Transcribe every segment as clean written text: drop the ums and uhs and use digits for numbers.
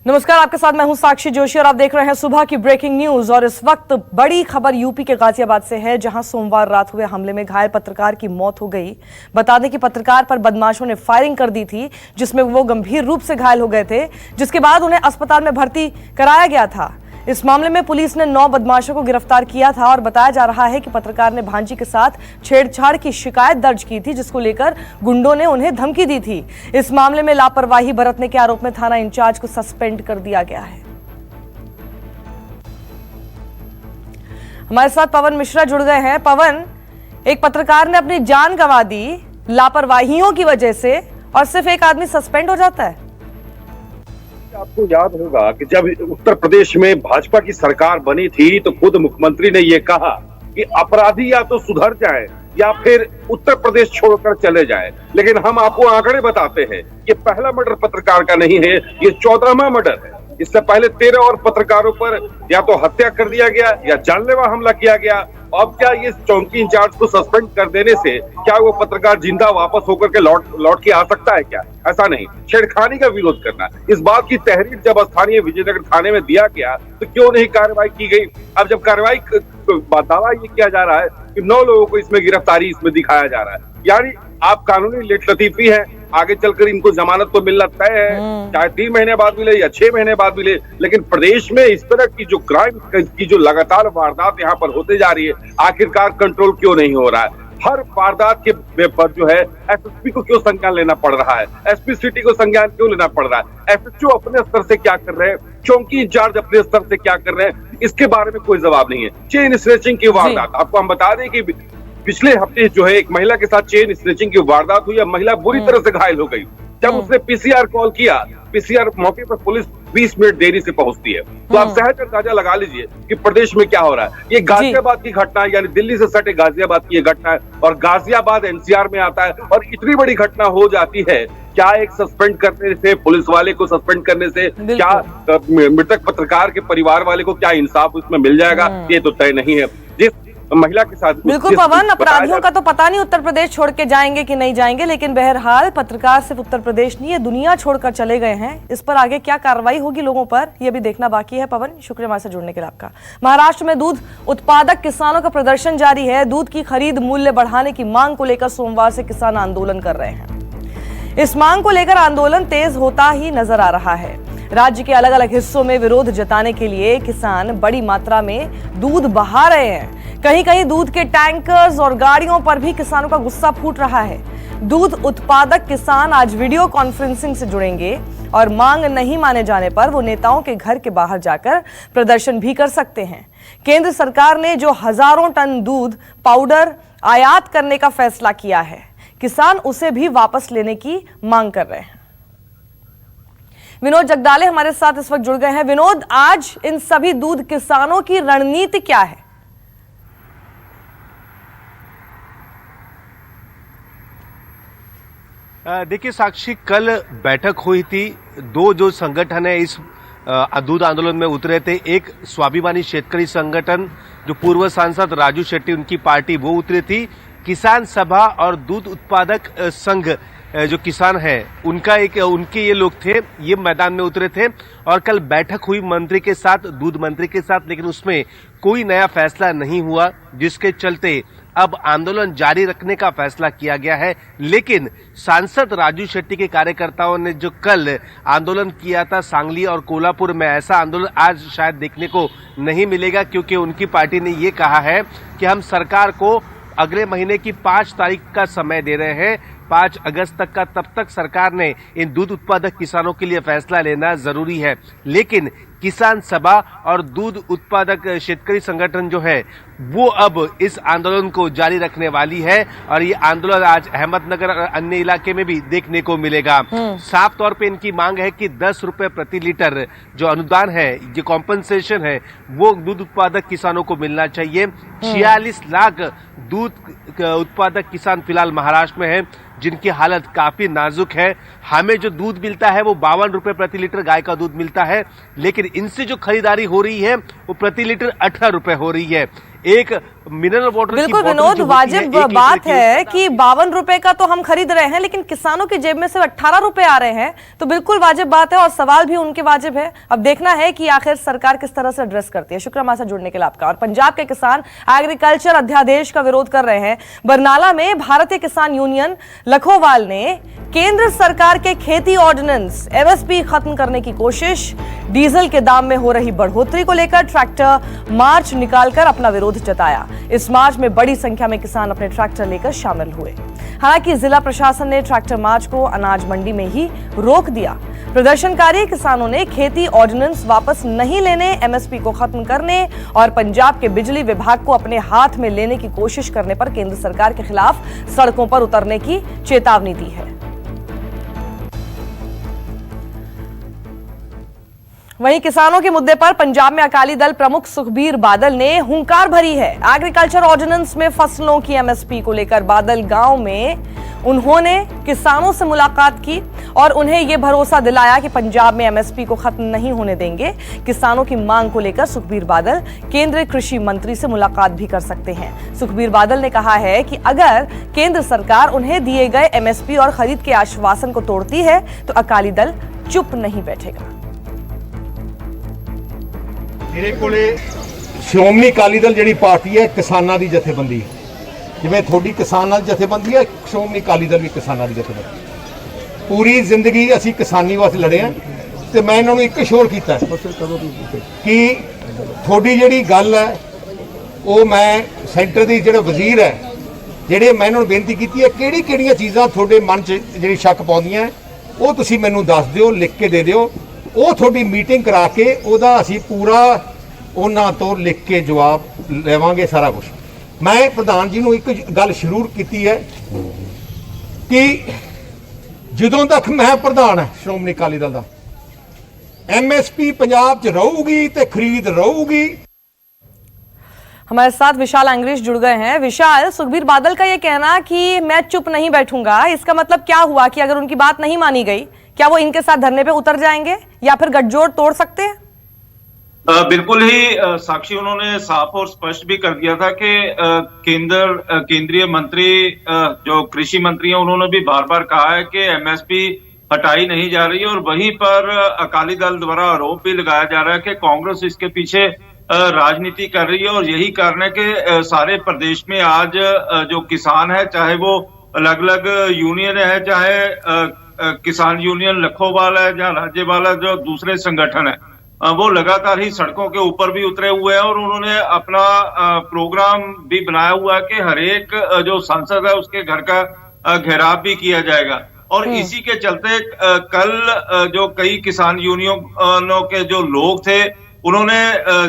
नमस्कार, आपके साथ मैं हूं साक्षी जोशी और आप देख रहे हैं सुबह की ब्रेकिंग न्यूज। और इस वक्त बड़ी खबर यूपी के गाजियाबाद से है, जहां सोमवार रात हुए हमले में घायल पत्रकार की मौत हो गई। बता दें कि पत्रकार पर बदमाशों ने फायरिंग कर दी थी, जिसमें वो गंभीर रूप से घायल हो गए थे, जिसके बाद उन्हें अस्पताल में भर्ती कराया गया था। इस मामले में पुलिस ने 9 बदमाशों को गिरफ्तार किया था और बताया जा रहा है कि पत्रकार ने भांजी के साथ छेड़छाड़ की शिकायत दर्ज की थी, जिसको लेकर गुंडों ने उन्हें धमकी दी थी। इस मामले में लापरवाही बरतने के आरोप में थाना इंचार्ज को सस्पेंड कर दिया गया है। हमारे साथ पवन मिश्रा जुड़ गए हैं। पवन, एक पत्रकार ने अपनी जान गंवा दी लापरवाहियों की वजह से और सिर्फ एक आदमी सस्पेंड हो जाता है। आपको याद होगा कि जब उत्तर प्रदेश में भाजपा की सरकार बनी थी तो खुद मुख्यमंत्री ने ये कहा कि अपराधी या तो सुधर जाए या फिर उत्तर प्रदेश छोड़कर चले जाए। लेकिन हम आपको आंकड़े बताते हैं, ये पहला मर्डर पत्रकार का नहीं है, ये 14वां मर्डर है। इससे पहले 13 और पत्रकारों पर या तो हत्या कर दिया गया या जानलेवा हमला किया गया। अब क्या ये चौकी इंचार्ज को सस्पेंड कर देने से क्या वो पत्रकार जिंदा वापस होकर के लौट के आ सकता है क्या? ऐसा नहीं। छेड़खानी का विरोध करना, इस बात की तहरीर जब स्थानीय विजयनगर थाने में दिया गया तो क्यों नहीं कार्रवाई की गई? अब जब कार्रवाई दावा ये किया जा रहा है कि 9 लोगों को इसमें गिरफ्तारी इसमें दिखाया जा रहा है, यानी आप कानूनी लेट लतीफी है। आगे चलकर इनको जमानत तो मिलना तय है, चाहे 3 महीने बाद मिले या 6 महीने बाद मिले। लेकिन प्रदेश में इस तरह की जो क्राइम की जो लगातार वारदात यहाँ पर होते जा रही है, आखिरकार कंट्रोल क्यों नहीं हो रहा है? हर वारदात के पर जो है एसएसपी को क्यों संज्ञान लेना पड़ रहा है? एसपी सिटी को संज्ञान क्यों लेना पड़ रहा है? एसएचओ अपने स्तर से क्या कर रहे हैं, चौकी इंचार्ज अपने स्तर से क्या कर रहे हैं, इसके बारे में कोई जवाब नहीं है। चेन स्नैचिंग की वारदात, आपको हम बता दें कि पिछले हफ्ते जो है एक महिला के साथ चेन स्नैचिंग की वारदात हुई। महिला बुरी तरह से घायल हो गई। जब उसने पीसीआर कॉल किया, पीसीआर मौके पर पुलिस 20 मिनट देरी से पहुंचती है। तो आप सहज अंदाजा लगा लीजिए कि प्रदेश में क्या हो रहा है। ये गाजियाबाद की घटना है, यानी दिल्ली से सटे गाजियाबाद की ये घटना है और गाजियाबाद एनसीआर में आता है और इतनी बड़ी घटना हो जाती है। क्या एक सस्पेंड करने से, पुलिस वाले को सस्पेंड करने से क्या मृतक पत्रकार के परिवार वाले को क्या इंसाफ उसमें मिल जाएगा? ये तो तय नहीं है। जिस महिला के साथ बिल्कुल पवन, अपराधियों का तो पता नहीं उत्तर प्रदेश छोड़ के जाएंगे कि नहीं जाएंगे, लेकिन बहरहाल पत्रकार सिर्फ उत्तर प्रदेश नहीं, ये दुनिया छोड़कर चले गए हैं। इस पर आगे क्या कार्रवाई होगी लोगों पर, यह भी देखना बाकी है। पवन, शुक्रिया हमारे साथ जुड़ने के लिए आपका। महाराष्ट्र में दूध उत्पादक किसानों का प्रदर्शन जारी है। दूध की खरीद मूल्य बढ़ाने की मांग को लेकर सोमवार से किसान आंदोलन कर रहे हैं। इस मांग को लेकर आंदोलन तेज होता ही नजर आ रहा है। राज्य के अलग अलग हिस्सों में विरोध जताने के लिए किसान बड़ी मात्रा में दूध बहा रहे हैं। कहीं कहीं दूध के टैंकर्स और गाड़ियों पर भी किसानों का गुस्सा फूट रहा है। दूध उत्पादक किसान आज वीडियो कॉन्फ्रेंसिंग से जुड़ेंगे और मांग नहीं माने जाने पर वो नेताओं के घर के बाहर जाकर प्रदर्शन भी कर सकते हैं। केंद्र सरकार ने जो हजारों टन दूध पाउडर आयात करने का फैसला किया है, किसान उसे भी वापस लेने की मांग कर रहे हैं। विनोद जगदाले हमारे साथ इस वक्त जुड़ गए हैं। विनोद, आज इन सभी दूध किसानों की रणनीति क्या है? देखिए साक्षी, कल बैठक हुई थी। 2 जो संगठन है इस दूध आंदोलन में उतरे थे। एक स्वाभिमानी शेतकरी संगठन, जो पूर्व सांसद राजू शेट्टी उनकी पार्टी, वो उतरी थी। किसान सभा और दूध उत्पादक संघ जो किसान है उनके ये लोग थे, ये मैदान में उतरे थे। और कल बैठक हुई मंत्री के साथ, दूध मंत्री के साथ, लेकिन उसमें कोई नया फैसला नहीं हुआ, जिसके चलते अब आंदोलन जारी रखने का फैसला किया गया है। लेकिन सांसद राजू शेट्टी के कार्यकर्ताओं ने जो कल आंदोलन किया था सांगली और कोल्हापुर में, ऐसा आंदोलन आज शायद देखने को नहीं मिलेगा, क्योंकि उनकी पार्टी ने ये कहा है कि हम सरकार को अगले महीने की 5 तारीख का समय दे रहे हैं, 5 अगस्त तक का। तब तक सरकार ने इन दूध उत्पादक किसानों के लिए फैसला लेना जरूरी है। लेकिन किसान सभा और दूध उत्पादक शेतकरी संगठन जो है वो अब इस आंदोलन को जारी रखने वाली है और ये आंदोलन आज अहमदनगर और अन्य इलाके में भी देखने को मिलेगा। साफ तौर पे इनकी मांग है कि 10 रुपए प्रति लीटर जो अनुदान है, जो कॉम्पनसेशन है, वो दूध उत्पादक किसानों को मिलना चाहिए। 46 लाख दूध उत्पादक किसान फिलहाल महाराष्ट्र में है, जिनकी हालत काफी नाजुक है। हमें जो दूध मिलता है वो 52 रुपए प्रति लीटर गाय का दूध मिलता है, लेकिन इनसे जो खरीदारी हो रही है वो प्रति लीटर 18 रुपए हो रही है। एक मिनरल वाटर की बिल्कुल बॉटल विनोद, जो होती वाजिब है, 1 लीटर बात की, है कि 52 रुपए का तो हम खरीद रहे हैं, लेकिन किसानों की जेब में सिर्फ 18 रुपए आ रहे हैं। तो बिल्कुल वाजिब बात है और सवाल भी उनके वाजिब है। अब देखना है कि आखिर सरकार किस तरह से एड्रेस करती है। शुक्रिया हमारे साथ जुड़ने के लिए आपका। और पंजाब के किसान एग्रीकल्चर अध्यादेश का विरोध कर रहे हैं। बरनाला में भारतीय किसान यूनियन लखोवाल ने केंद्र सरकार के खेती ऑर्डिनेंस एमएसपी खत्म करने की कोशिश, डीजल के दाम में हो रही बढ़ोतरी को लेकर ट्रैक्टर मार्च निकालकर अपना विरोध जताया। इस मार्च में बड़ी संख्या में किसान अपने ट्रैक्टर लेकर शामिल हुए। हालांकि जिला प्रशासन ने ट्रैक्टर मार्च को अनाज मंडी में ही रोक दिया। प्रदर्शनकारी किसानों ने खेती ऑर्डिनेंस वापस नहीं लेने, एमएसपी को खत्म करने और पंजाब के बिजली विभाग को अपने हाथ में लेने की कोशिश करने पर केंद्र सरकार के खिलाफ सड़कों पर उतरने की चेतावनी दी है। वहीं किसानों के मुद्दे पर पंजाब में अकाली दल प्रमुख सुखबीर बादल ने हुंकार भरी है। एग्रीकल्चर ऑर्डिनेंस में फसलों की एमएसपी को लेकर बादल गांव में उन्होंने किसानों से मुलाकात की और उन्हें यह भरोसा दिलाया कि पंजाब में एमएसपी को खत्म नहीं होने देंगे। किसानों की मांग को लेकर सुखबीर बादल केंद्रीय कृषि मंत्री से मुलाकात भी कर सकते हैं। सुखबीर बादल ने कहा है कि अगर केंद्र सरकार उन्हें दिए गए एमएसपी और खरीद के आश्वासन को तोड़ती है तो अकाली दल चुप नहीं बैठेगा। मेरे कोले श्रोमणी अकाली दल ਜਿਹੜੀ ਪਾਰਟੀ ਹੈ ਕਿਸਾਨਾਂ ਦੀ ਜਥੇਬੰਦੀ ਹੈ, ਜਿਵੇਂ ਤੁਹਾਡੀ ਕਿਸਾਨਾਂ ਦੀ ਜਥੇਬੰਦੀ ਹੈ, ਸ਼੍ਰੋਮਣੀ ਅਕਾਲੀ ਦਲ ਵੀ ਕਿਸਾਨਾਂ ਦੀ ਜਥੇਬੰਦੀ। ਪੂਰੀ ਜ਼ਿੰਦਗੀ ਅਸੀਂ ਕਿਸਾਨੀ ਵਾਸਤੇ ਲੜੇ ਆ ਤੇ ਮੈਂ ਇਹਨਾਂ ਨੂੰ ਇੱਕ ਸ਼ੋਰ ਕੀਤਾ ਕਿ ਤੁਹਾਡੀ ਜਿਹੜੀ ਗੱਲ ਹੈ ਉਹ ਮੈਂ ਸੈਂਟਰ ਦੀ ਜਿਹੜੇ ਵਜ਼ੀਰ ਹੈ, ਜਿਹੜੇ ਮੈਂ ਇਹਨਾਂ ਨੂੰ ਬੇਨਤੀ ਕੀਤੀ ਹੈ ਕਿਹੜੀ ਕਿਹੜੀਆਂ ਚੀਜ਼ਾਂ ਤੁਹਾਡੇ ਮਨ 'ਚ ਜਿਹੜੀ ਸ਼ੱਕ ਪਾਉਂਦੀਆਂ ਉਹ ਤੁਸੀਂ ਮੈਨੂੰ ਦੱਸ ਦਿਓ, ਲਿਖ ਕੇ ਦੇ ਦਿਓ। ਉਹ ਤੁਹਾਡੀ ਮੀਟਿੰਗ ਕਰਾ ਕੇ ਉਹਦਾ ਅਸੀਂ ਪੂਰਾ ਉਹਨਾਂ ਤੋਂ ਲਿਖ ਕੇ ਜਵਾਬ ਲੈਵਾਂਗੇ ਸਾਰਾ ਕੁਝ। ਮੈਂ ਪ੍ਰਧਾਨ ਜੀ ਨੂੰ ਇੱਕ ਗੱਲ ਜ਼ਰੂਰ ਕੀਤੀ ਹੈ ਕਿ ਜਦੋਂ ਤੱਕ ਮੈਂ ਪ੍ਰਧਾਨ ਹੈ ਸ਼੍ਰੋਮਣੀ ਅਕਾਲੀ ਦਲ ਦਾ, ਐਮਐਸਪੀ ਪੰਜਾਬ 'ਚ ਰਹੂਗੀ ਤੇ ਖਰੀਦ ਰਹੂਗੀ। हमारे साथ विशाल अंग्रेज जुड़ गए हैं। विशाल, सुखबीर बादल का यह कहना कि मैं चुप नहीं बैठूंगा, इसका मतलब क्या हुआ कि अगर उनकी बात नहीं मानी गई, क्या वो इनके साथ धरने पे उतर जाएंगे या फिर गठजोड़ तोड़ सकते हैं? बिल्कुल ही साक्षी, उन्होंने साफ और स्पष्ट भी कर दिया था कि केंद्रीय मंत्री जो कृषि मंत्री हैं उन्होंने भी बार बार कहा है कि एमएसपी हटाई नहीं जा रही है। और वहीं पर अकाली दल द्वारा आरोप भी लगाया जा रहा है कि कांग्रेस इसके पीछे राजनीति कर रही है और यही कारण है कि सारे प्रदेश में आज जो किसान है, चाहे वो अलग अलग यूनियन है, चाहे किसान यूनियन लखोवाल है या राज्यवाला जो दूसरे संगठन है, वो लगातार ही सड़कों के ऊपर भी उतरे हुए हैं और उन्होंने अपना प्रोग्राम भी बनाया हुआ है कि हर एक जो सांसद है उसके घर का घेराव भी किया जाएगा। और इसी के चलते कल जो कई किसान यूनियनों के जो लोग थे उन्होंने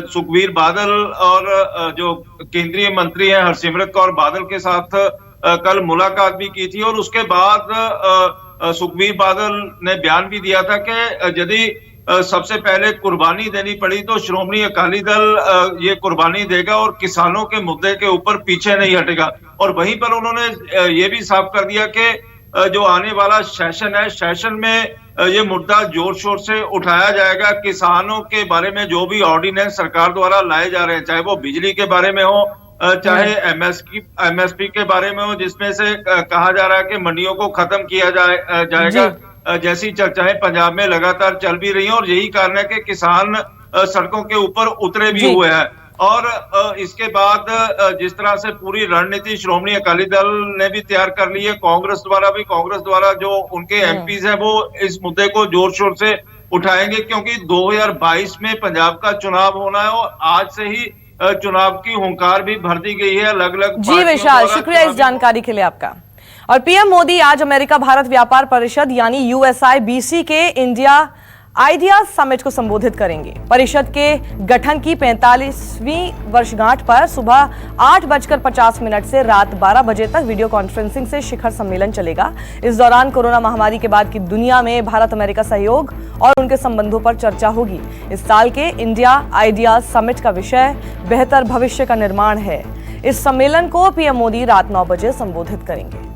सुखबीर बादल और जो केंद्रीय मंत्री हैं हरसिमरत कौर बादल के साथ कल मुलाकात भी की थी। और उसके बाद सुखबीर बादल ने बयान भी दिया था कि यदि सबसे पहले कुर्बानी देनी पड़ी तो श्रोमणी अकाली दल ये कुर्बानी देगा और किसानों के मुद्दे के ऊपर पीछे नहीं हटेगा। और वहीं पर उन्होंने ये भी साफ कर दिया कि जो आने वाला सेशन है, सेशन में ये मुद्दा जोर शोर से उठाया जाएगा। किसानों के बारे में जो भी ऑर्डिनेंस सरकार द्वारा लाए जा रहे हैं, चाहे वो बिजली के बारे में हो, चाहे एमएसपी के बारे में हो, जिसमें से कहा जा रहा है कि मंडियों को खत्म किया जाएगा, जैसी चर्चाएं पंजाब में लगातार चल भी रही हैं। और यही कारण है कि किसान सड़कों के ऊपर उतरे भी हुए हैं। और इसके बाद जिस तरह से पूरी रणनीति श्रोमणी अकाली दल ने भी तैयार कर ली है, कांग्रेस द्वारा जो उनके एमपीज हैं वो इस मुद्दे को जोर शोर से उठाएंगे, क्योंकि 2022 में पंजाब का चुनाव होना है और आज से ही चुनाव की हुंकार भी भर दी गई है अलग अलग। जी विशाल, शुक्रिया इस जानकारी के लिए आपका। और पीएम मोदी आज अमेरिका भारत व्यापार परिषद यानी USIBC के इंडिया आइडियाज समिट को संबोधित करेंगे। परिषद के गठन की 45वीं वर्षगांठ पर सुबह 8:50 से रात 12 बजे तक वीडियो कॉन्फ्रेंसिंग से शिखर सम्मेलन चलेगा। इस दौरान कोरोना महामारी के बाद की दुनिया में भारत अमेरिका सहयोग और उनके संबंधों पर चर्चा होगी। इस साल के इंडिया आइडियाज समिट का विषय बेहतर भविष्य का निर्माण है। इस सम्मेलन को पीएम मोदी रात 9 बजे संबोधित करेंगे।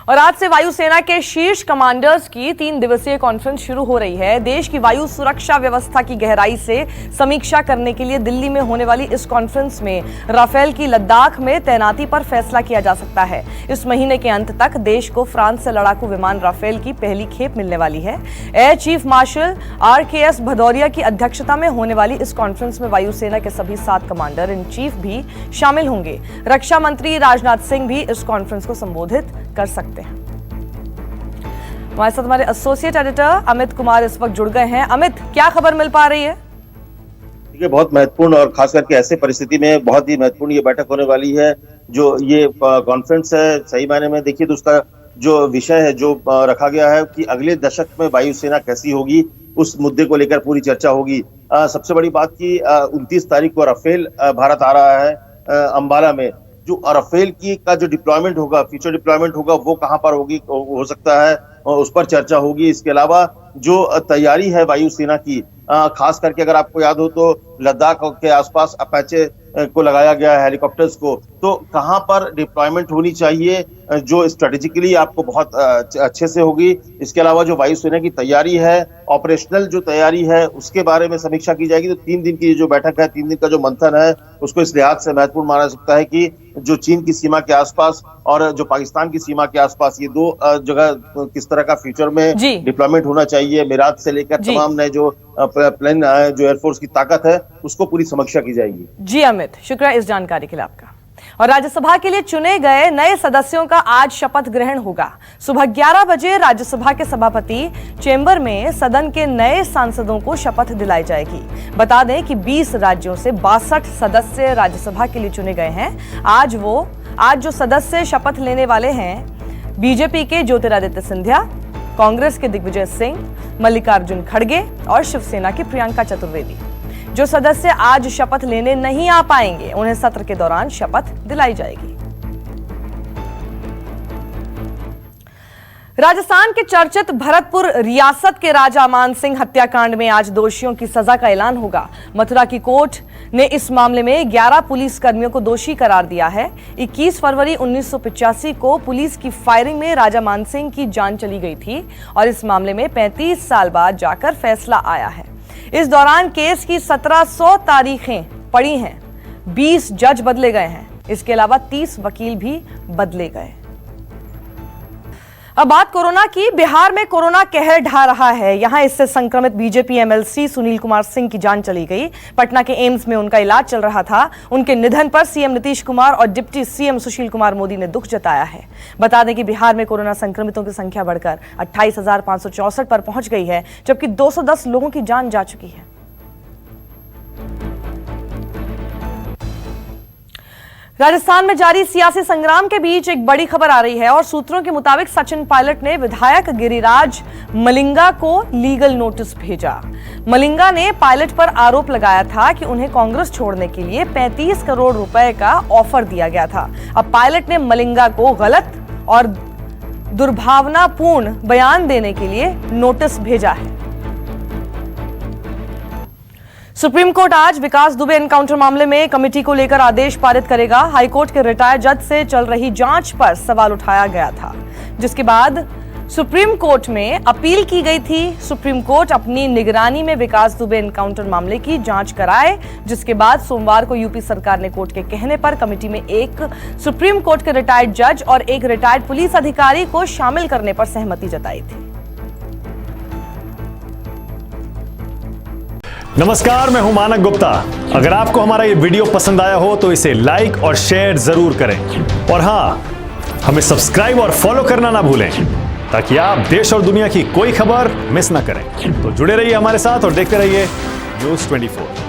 और आज से वायुसेना के शीर्ष कमांडर्स की 3 दिवसीय कॉन्फ्रेंस शुरू हो रही है। देश की वायु सुरक्षा व्यवस्था की गहराई से समीक्षा करने के लिए दिल्ली में होने वाली इस कॉन्फ्रेंस में राफेल की लद्दाख में तैनाती पर फैसला किया जा सकता है। इस महीने के अंत तक देश को फ्रांस से लड़ाकू विमान राफेल की पहली खेप मिलने वाली है। Air chief marshal RKS Bhadauria की अध्यक्षता में होने वाली इस कॉन्फ्रेंस में वायुसेना के सभी 7 कमांडर इन चीफ भी शामिल होंगे। रक्षा मंत्री राजनाथ सिंह भी इस कॉन्फ्रेंस को संबोधित कर सकते हैं। हमारे साथ हमारे एसोसिएट एडिटर अमित कुमार इस वक्त जुड़ गए हैं। अमित, क्या खबर मिल पा रही है? ये बहुत महत्वपूर्ण और खास करके ऐसे परिस्थिति में बहुत ही महत्वपूर्ण ये बैठक होने वाली है। जो ये कॉन्फ्रेंस है, सही मायने में देखिए तो उसका जो विषय है जो रखा गया है कि अगले दशक में वायुसेना कैसी होगी, उस मुद्दे को लेकर पूरी चर्चा होगी। सबसे बड़ी बात की 29 तारीख को राफेल भारत आ रहा है अंबाला में। जो राफेल की का जो डिप्लॉयमेंट होगा, फ्यूचर डिप्लॉयमेंट होगा, वो कहां पर होगी हो सकता है, उस पर चर्चा होगी। इसके अलावा जो तैयारी है वायुसेना की, खास करके अगर आपको याद हो तो लद्दाख के आसपास अपाचे को लगाया गया है, हेलीकॉप्टर्स को, तो कहां पर डिप्लॉयमेंट होनी चाहिए जो स्ट्रेटेजिकली आपको बहुत अच्छे से होगी। इसके अलावा जो वायुसेना की तैयारी है, ऑपरेशनल जो तैयारी है, उसके बारे में समीक्षा की जाएगी। तो 3 दिन की जो बैठक है, 3 दिन का जो मंथन है, उसको इस लिहाज से महत्वपूर्ण माना सकता है कि जो चीन की सीमा के आसपास और जो पाकिस्तान की सीमा के आसपास ये 2 जगह किस तरह का फ्यूचर में डिप्लॉयमेंट होना चाहिए, मिराज से लेकर तमाम नए जो प्लेन जो एयरफोर्स की ताकत है, उसको पूरी समीक्षा की जाएगी। जी अमित, शुक्रिया इस जानकारी के लिए आपका। और राज्यसभा के लिए चुने गए नए सदस्यों का आज शपथ ग्रहण होगा। सुबह 11 बजे राज्यसभा के सभापति चेंबर में सदन के नए सांसदों को शपथ दिलाई जाएगी। बता दें कि 20 राज्यों से 62 सदस्य राज्यसभा के लिए चुने गए हैं। आज जो सदस्य शपथ लेने वाले हैं, बीजेपी के ज्योतिरादित्य सिंधिया, कांग्रेस के दिग्विजय सिंह, मल्लिकार्जुन खड़गे और शिवसेना की प्रियंका चतुर्वेदी। जो सदस्य आज शपथ लेने नहीं आ पाएंगे, उन्हें सत्र के दौरान शपथ दिलाई जाएगी। राजस्थान के चर्चित भरतपुर रियासत के राजा मान सिंह हत्याकांड में आज दोषियों की सजा का ऐलान होगा। मथुरा की कोर्ट ने इस मामले में 11 पुलिस कर्मियों को दोषी करार दिया है। 21 फरवरी 1985 को पुलिस की फायरिंग में राजा मान सिंह की जान चली गई थी और इस मामले में 35 साल बाद जाकर फैसला आया है। इस दौरान केस की 1700 तारीखें पड़ी हैं, 20 जज बदले गए हैं। इसके अलावा 30 वकील भी बदले गए। अब बात कोरोना की। बिहार में कोरोना कहर ढा रहा है। यहां इससे संक्रमित बीजेपी MLC सुनील कुमार सिंह की जान चली गई। पटना के एम्स में उनका इलाज चल रहा था। उनके निधन पर सीएम नीतीश कुमार और डिप्टी सीएम सुशील कुमार मोदी ने दुख जताया है। बता दें कि बिहार में कोरोना संक्रमितों की संख्या बढ़कर 28,564 पर पहुंच गई है, जबकि 210 लोगों की जान जा चुकी है। राजस्थान में जारी सियासी संग्राम के बीच एक बड़ी खबर आ रही है और सूत्रों के मुताबिक सचिन पायलट ने विधायक गिरिराज मलिंगा को लीगल नोटिस भेजा। मलिंगा ने पायलट पर आरोप लगाया था कि उन्हें कांग्रेस छोड़ने के लिए 35 करोड़ रुपए का ऑफर दिया गया था। अब पायलट ने मलिंगा को गलत और दुर्भावनापूर्ण बयान देने के लिए नोटिस भेजा है। सुप्रीम कोर्ट आज विकास दुबे एनकाउंटर मामले में कमेटी को लेकर आदेश पारित करेगा। हाईकोर्ट के रिटायर्ड जज से चल रही जांच पर सवाल उठाया गया था, जिसके बाद सुप्रीम कोर्ट में अपील की गई थी। सुप्रीम कोर्ट अपनी निगरानी में विकास दुबे एनकाउंटर मामले की जांच कराए, जिसके बाद सोमवार को यूपी सरकार ने कोर्ट के कहने पर कमेटी में एक सुप्रीम कोर्ट के रिटायर्ड जज और एक रिटायर्ड पुलिस अधिकारी को शामिल करने पर सहमति जताई थी। नमस्कार, मैं हूं मानक गुप्ता। अगर आपको हमारा ये वीडियो पसंद आया हो तो इसे लाइक और शेयर जरूर करें और हां, हमें सब्सक्राइब और फॉलो करना ना भूलें ताकि आप देश और दुनिया की कोई खबर मिस ना करें। तो जुड़े रहिए हमारे साथ और देखते रहिए News 24।